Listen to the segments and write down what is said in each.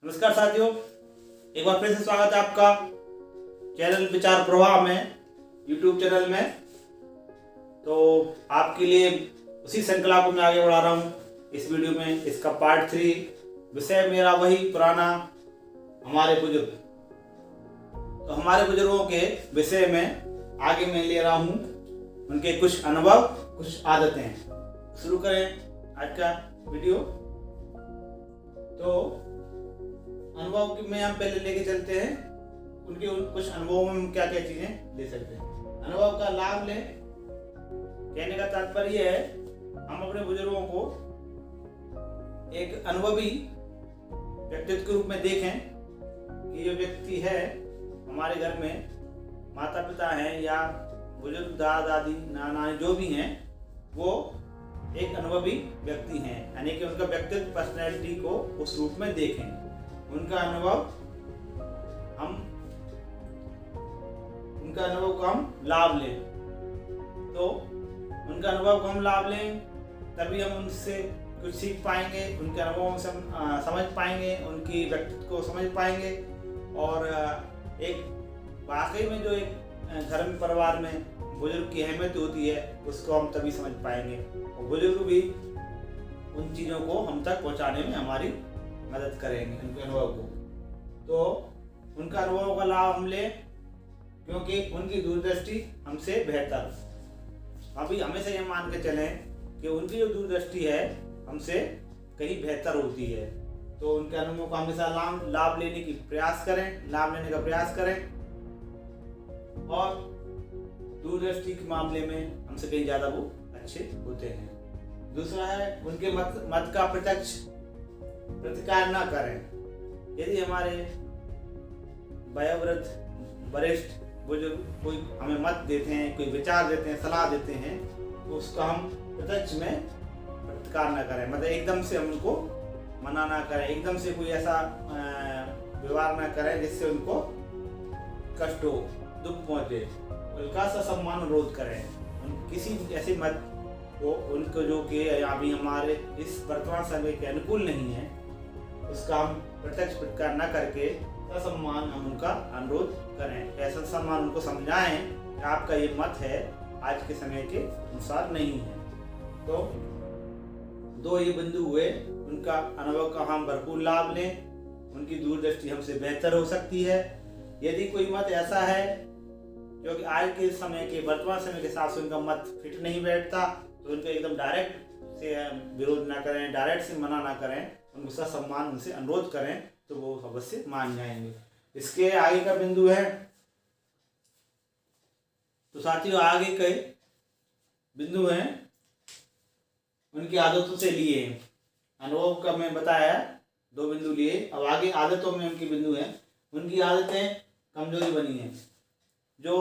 नमस्कार साथियों, एक बार फिर से स्वागत है आपका चैनल विचार प्रवाह में, यूट्यूब चैनल में। तो आपके लिए उसी श्रृंखला को मैं आगे बढ़ा रहा हूँ इस वीडियो में। इसका पार्ट 3 विषय मेरा वही पुराना हमारे बुजुर्ग। तो हमारे बुजुर्गों के विषय में आगे मैं ले रहा हूँ उनके कुछ अनुभव, कुछ आदतें। शुरू करें आज का वीडियो। तो अनुभव में हम पहले लेके चलते हैं उनके कुछ अनुभवों में हम क्या क्या चीजें ले सकते हैं। अनुभव का लाभ लें, कहने का तात्पर्य है हम अपने बुजुर्गों को एक अनुभवी व्यक्तित्व के रूप में देखें कि ये व्यक्ति है हमारे घर में, माता पिता हैं या बुजुर्ग दादा दादी नाना जो भी हैं, वो एक अनुभवी व्यक्ति हैं, यानी कि उनका व्यक्तित्व पर्सनैलिटी को उस रूप में देखें। उनका अनुभव का हम लाभ लें। तो उनका अनुभव का हम लाभ लें तभी हम उनसे कुछ सीख पाएंगे, उनके अनुभवों से हम समझ पाएंगे, उनकी व्यक्तित्व को समझ पाएंगे। और एक वाकई में जो एक घर में परिवार में बुजुर्ग की अहमियत होती है उसको हम तभी समझ पाएंगे और बुजुर्ग भी उन चीज़ों को हम तक पहुंचाने में हमारी मदद करेंगे, उनके अनुभव को। तो उनका अनुभव का लाभ हम लें क्योंकि उनकी दूरदृष्टि हमसे बेहतर। अभी हमेशा ये मान के चलें कि उनकी जो दूरदृष्टि है हमसे कहीं बेहतर होती है। तो उनके अनुभव का हमेशा लाभ लेने की प्रयास करें, लाभ लेने का प्रयास करें। और दूरदृष्टि के मामले में हमसे कहीं ज़्यादा वो अच्छे होते हैं। दूसरा है उनके मत का प्रत्यक्ष प्रतिकार न करें। यदि हमारे वयोवृद्ध वरिष्ठ बुजुर्ग कोई हमें मत देते हैं, कोई विचार देते हैं, सलाह देते हैं, तो उसका हम प्रत्यक्ष में प्रतिकार न करें। मतलब एकदम से हम उनको मना ना करें, एकदम से कोई ऐसा व्यवहार न करें जिससे उनको कष्ट हो, दुख पहुंचे। उनका ससम्मान अनुरोध करें। किसी ऐसे मत को उनको जो कि अभी हमारे इस वर्तमान समय के अनुकूल नहीं है उसका हम प्रत्यक्ष प्रतिकार न करके ससम्मान हम उनका अनुरोध करें। ऐसा सम्मान उनको समझाएं कि आपका ये मत है आज के समय के अनुसार नहीं है। तो दो ये बिंदु हुए, उनका अनुभव का हम भरपूर लाभ लें, उनकी दूरदृष्टि हमसे बेहतर हो सकती है। यदि कोई मत ऐसा है जो कि आज के समय के वर्तमान समय के हिसाब से उनका मत फिट नहीं बैठता, तो उनको एकदम डायरेक्ट से विरोध ना करें, डायरेक्ट से मना ना करें, उनको ससम्मान उनसे अनुरोध करें तो वो अवश्य मान जाएंगे। इसके आगे का बिंदु है, तो साथियों आगे के बिंदु हैं उनकी आदतों से लिए। अनुभव का मैं बताया 2 बिंदु लिए, अब आगे आदतों में उनके बिंदु हैं। उनकी आदतें कमजोरी बनी हैं जो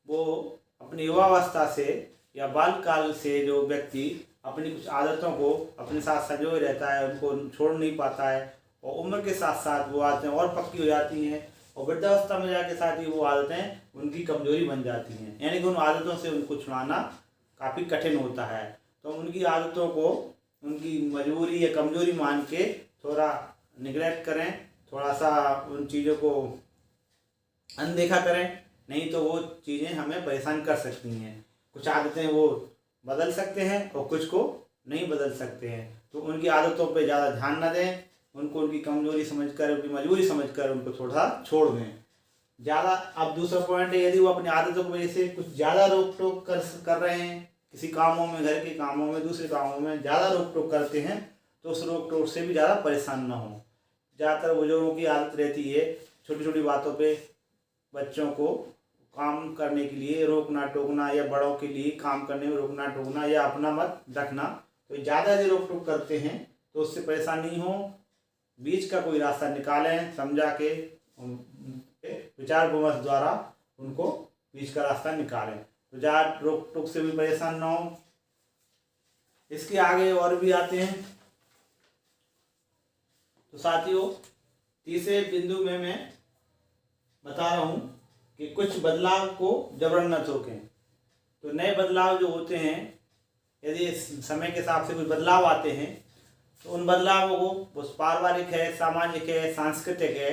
वो अपनी युवावस्था से या बालकाल से जो व्यक्ति अपनी कुछ आदतों को अपने साथ संजोए रहता है, उनको छोड़ नहीं पाता है, और उम्र के साथ साथ वो आदतें और पक्की हो जाती हैं और वृद्धावस्था में जाके साथ ही वो आदतें उनकी कमजोरी बन जाती हैं। यानी कि उन आदतों से उनको छुड़ाना काफ़ी कठिन होता है। तो उनकी आदतों को उनकी मजबूरी या कमजोरी मान के थोड़ा निगलेक्ट करें, थोड़ा सा उन चीज़ों को अनदेखा करें, नहीं तो वो चीज़ें हमें परेशान कर सकती हैं। कुछ आदतें वो बदल सकते हैं और कुछ को नहीं बदल सकते हैं। तो उनकी आदतों पे ज़्यादा ध्यान न दें, उनको उनकी कमजोरी समझकर, उनकी मजबूरी समझकर उनको थोड़ा छोड़ दें ज़्यादा। अब दूसरा पॉइंट है, यदि वो अपनी आदतों की वजह से कुछ ज़्यादा रोक टोक कर रहे हैं, किसी कामों में, घर के कामों में, दूसरे कामों में ज़्यादा रोक टोक करते हैं, तो उस रोक टोक से भी ज़्यादा परेशान ना हो। ज़्यादातर बुजुर्गों की आदत रहती है छोटी छोटी बातों पर बच्चों को काम करने के लिए रोकना टोकना, या बड़ों के लिए काम करने में रोकना टोकना, या अपना मत रखना। तो ज़्यादा यदि रोक टोक करते हैं तो उससे परेशानी हो, बीच का कोई रास्ता निकालें, समझा के विचार विमर्श द्वारा उनको बीच का रास्ता निकालें, तो ज़्यादा रोक टोक से भी परेशान ना हो। इसके आगे और भी आते हैं। तो साथियों तीसरे बिंदु में मैं बता रहा हूँ कि कुछ बदलाव को जबरन न थोकें। तो नए बदलाव जो होते हैं, यदि समय के हिसाब से कुछ बदलाव आते हैं तो उन बदलावों को वो पारिवारिक है, सामाजिक है, सांस्कृतिक है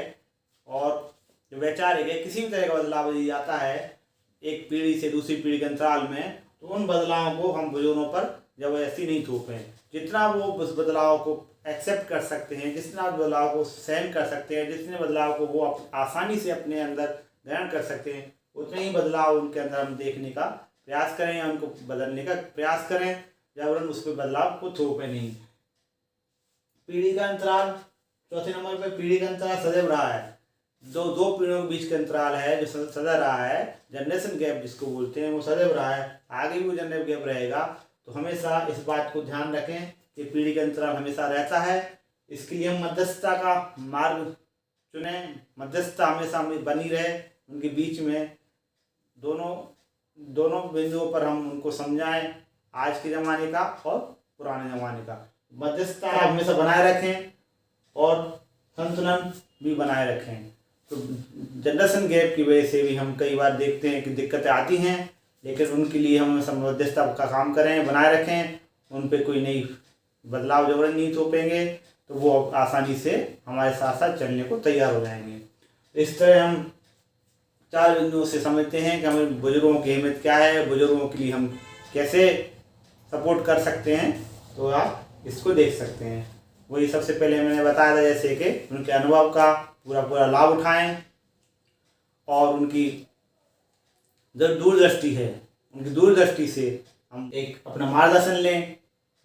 और जो वैचारिक है, किसी भी तरह का बदलाव यदि आता है एक पीढ़ी से दूसरी पीढ़ी के अंतराल में, तो उन बदलावों को हम बुजुर्गों पर जबरदस्ती नहीं थोपें। जितना वो उस बदलाव को एक्सेप्ट कर सकते हैं, जितना बदलाव को सहन कर सकते हैं, जितने बदलाव को वो आसानी से अपने अंदर ग्रहण कर सकते हैं, उतने ही बदलाव उनके अंदर हम देखने का प्रयास करें या उनको बदलने का प्रयास करें, जबरन उस पर बदलाव को थोपें नहीं। पीढ़ी का अंतराल, चौथे नंबर पे पीढ़ी का अंतराल सदैव रहा है। दो पीढ़ियों के बीच का अंतराल है जो सदैव रहा है, जनरेशन गैप जिसको बोलते हैं, वो सदैव रहा है, आगे भी वो जनरेशन गैप रहेगा। तो हमेशा इस बात को ध्यान रखें कि पीढ़ी का अंतराल हमेशा रहता है। इसके लिए हम मध्यस्थता का मार्ग चुनें, मध्यस्थता हमेशा बनी रहे उनके बीच में, दोनों बिंदुओं पर हम उनको समझाएं, आज के ज़माने का और पुराने ज़माने का। मध्यस्थता हमेशा बनाए रखें और संतुलन भी बनाए रखें। तो जनरेशन गैप की वजह से भी हम कई बार देखते हैं कि दिक्कतें आती हैं, लेकिन उनके लिए हम मध्यस्थता का काम करें, बनाए रखें, उन पर कोई नई बदलाव जबरन नहीं थोपेंगे, तो वो आसानी से हमारे साथ साथ चलने को तैयार हो जाएंगे। इस तरह हम 4 बिंदुओं से समझते हैं कि हमें बुजुर्गों की अहमियत क्या है, बुजुर्गों के लिए हम कैसे सपोर्ट कर सकते हैं, तो आप इसको देख सकते हैं। वही सबसे पहले मैंने बताया था जैसे कि उनके अनुभव का पूरा लाभ उठाएं और उनकी जो दूरदृष्टि है, उनकी दूरदृष्टि से हम एक अपना मार्गदर्शन लें,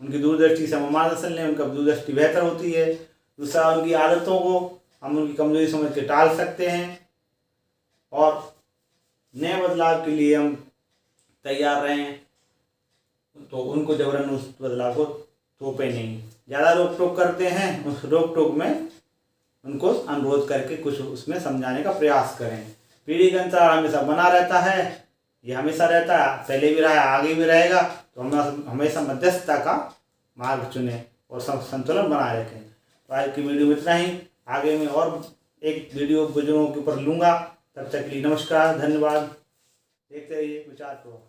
उनकी दूरदृष्टि से हम मार्गदर्शन लें, उनका दूरदृष्टि बेहतर होती है। दूसरा, उनकी आदतों को हम उनकी कमजोरी समझ के टाल सकते हैं और नए बदलाव के लिए हम तैयार रहें, तो उनको जबरन उस बदलाव को थोपे नहीं। ज़्यादा रोक टोक करते हैं, उस रोक टोक में उनको अनुरोध करके कुछ उसमें समझाने का प्रयास करें। पीढ़ी का अंतराल हमेशा बना रहता है, ये हमेशा रहता है, पहले भी रहा है, आगे भी रहेगा। तो हम हमेशा मध्यस्थता का मार्ग चुनें और संतुलन बनाए रखें। तो आज की वीडियो में इतना ही, आगे मैं और एक वीडियो बुजुर्गों के ऊपर लूँगा। तब तक के लिए नमस्कार, धन्यवाद। देखते रहिए विचार प्रो।